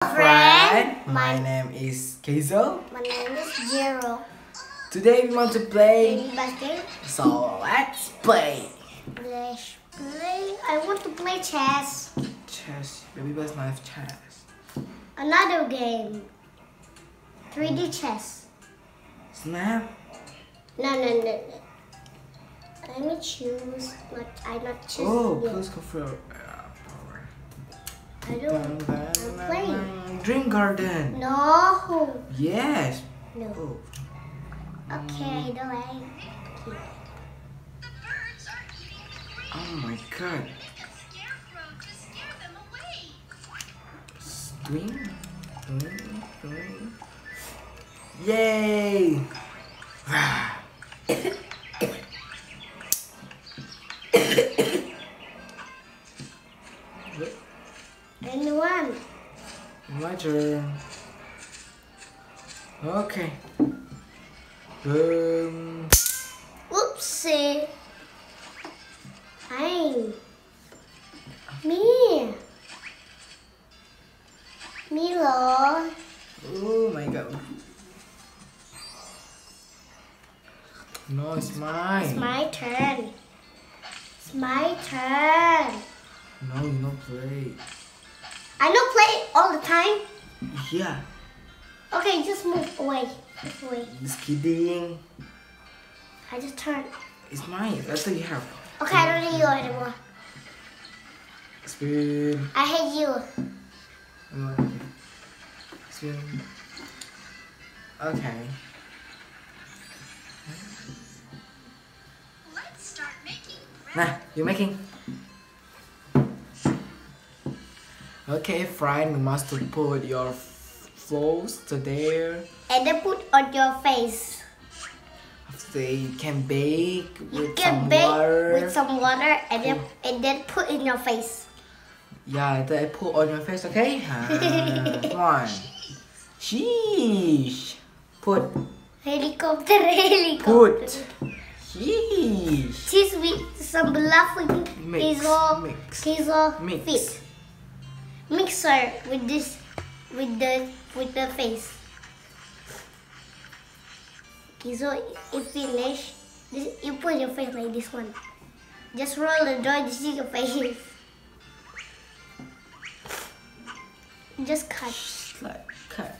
Friend, my name is Keizo. My name is Jero. Today we want to play. Babybus game. So let's play. Let's play. I want to play chess. Chess. Babybus knife chess. Another game. 3D chess. Snap. No. Let me choose. I'm not choosing. Oh, yet. please go for power. I don't. I'm playing. Dream Garden. No. Yes. No. Oh. Okay, don't like. Oh my God. Swing. Yay! Anyone? My turn. Okay. Boom. Oopsie. Hi. Me. Milo. Oh my God. No, it's mine. It's my turn. It's my turn. No, you don't play. I don't play all the time. Yeah. Okay, just move away. Move away. Just kidding. I just turn. It's mine. That's what you have. Okay, I don't need you anymore. Spoon. I hate you. Okay. Spoon. Okay. Let's start making Nah, you're making. Okay, friend, you must put your flows to there. And then put on your face. After you can bake You with can some bake water. with some water and then put in your face. Yeah, then I put on your face, okay? Come on. Sheesh. Put. Helicopter. Put. Sheesh. Cheese with some laughing Mix. Kizo Mix. feet. Mixer with this with the face. Kizo, if finish, this, you put your face like this one. Just roll the door, this is your face. Just cut. Like, cut.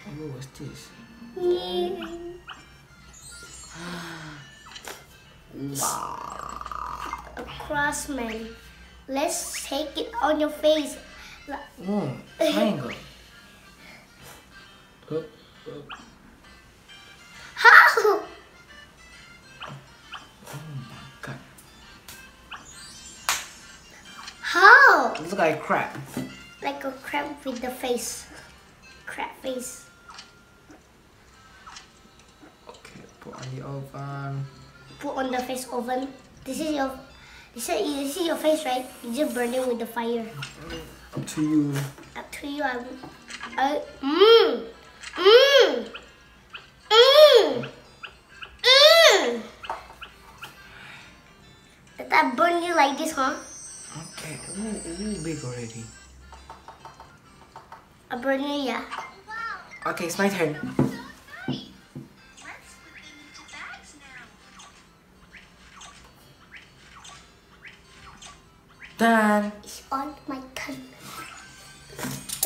Oh, what's this? A crossman. Let's take it on your face. Oh, triangle. Up. How? Oh my God. How? Looks like a crab. Like a crab with the face. Crab face. Okay, put on the oven. Put on the face oven. This is your face, right? You just burn it with the fire. Up to you. Up to you. Did that burn you like this, huh? Okay. Ooh, big already. I burn you, yeah. Okay, it's my turn. Let's put them into bags now. Done. It's on my tongue.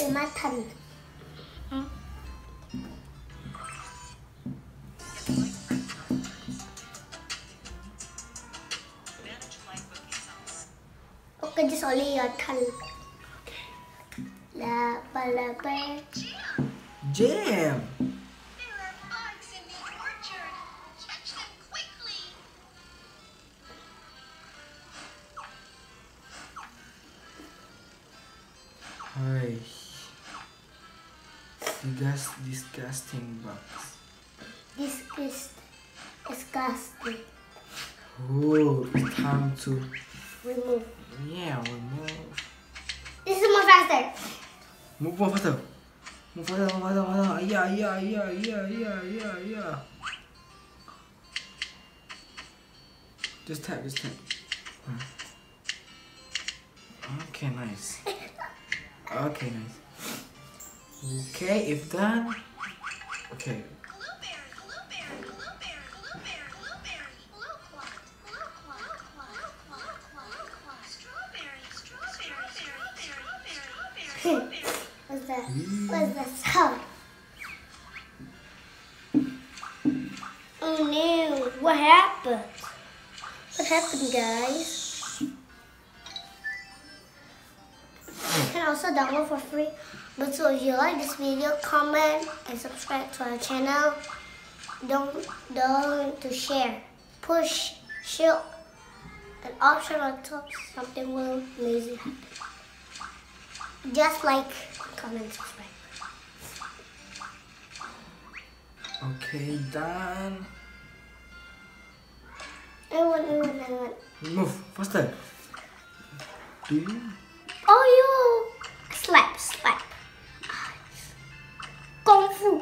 In my tongue. Okay, just only your tongue. Okay. La ba la ba. Jam. There are bugs in the orchard. Catch them quickly. Hi. Disgusting bugs. This is disgusting. Oh, it's time to. Remove. Yeah, remove. This is more faster. Move on faster. Move faster. Yeah. Just tap. Okay, nice. Okay, nice. Okay, if done. Okay. Blueberry, blueberry, blueberry, blueberry, blueberry, blue quad, blue quad, quad, quad, quad, quad, strawberry, strawberry, strawberry, strawberry, strawberry. What's that? What's that sound? Oh no, what happened? What happened, guys? You can also download for free. But so if you like this video, comment and subscribe to our channel. Don't to share. Push, share an option on top. Something will amazing happen. Just like, comment, subscribe. Okay, done. I want. Move faster. Do you? Oh, you slap. Kung fu.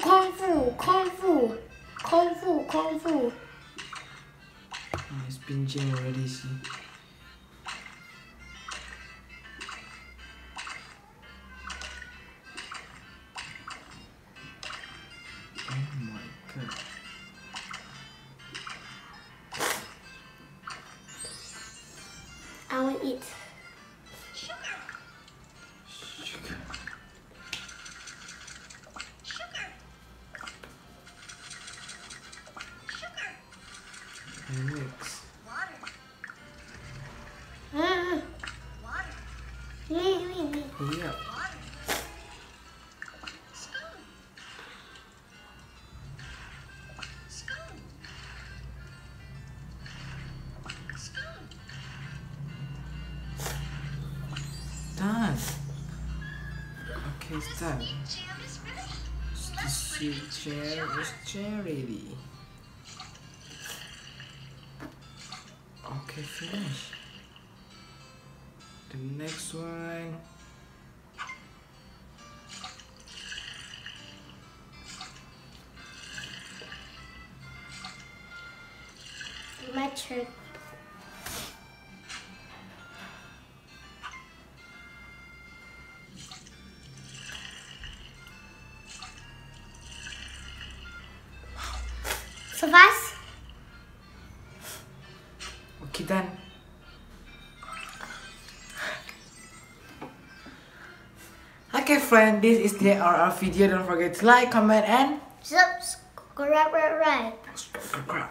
Oh, it's been jammed already. See. Oh my god. I will eat. Sugar, Sugar. sugar, sugar, Mix. water, Mm. water, Me. Hurry up. water. Spoon, spoon, spoon. Done. Okay, it's done. Sweet jam is ready. The Let's put it sweet into a jam jar. is ready. Okay, finish. The next one. My turn. So fast. Okay, done. Okay, friend, this is the our video. Don't forget to like, comment, and Subscribe. subscribe.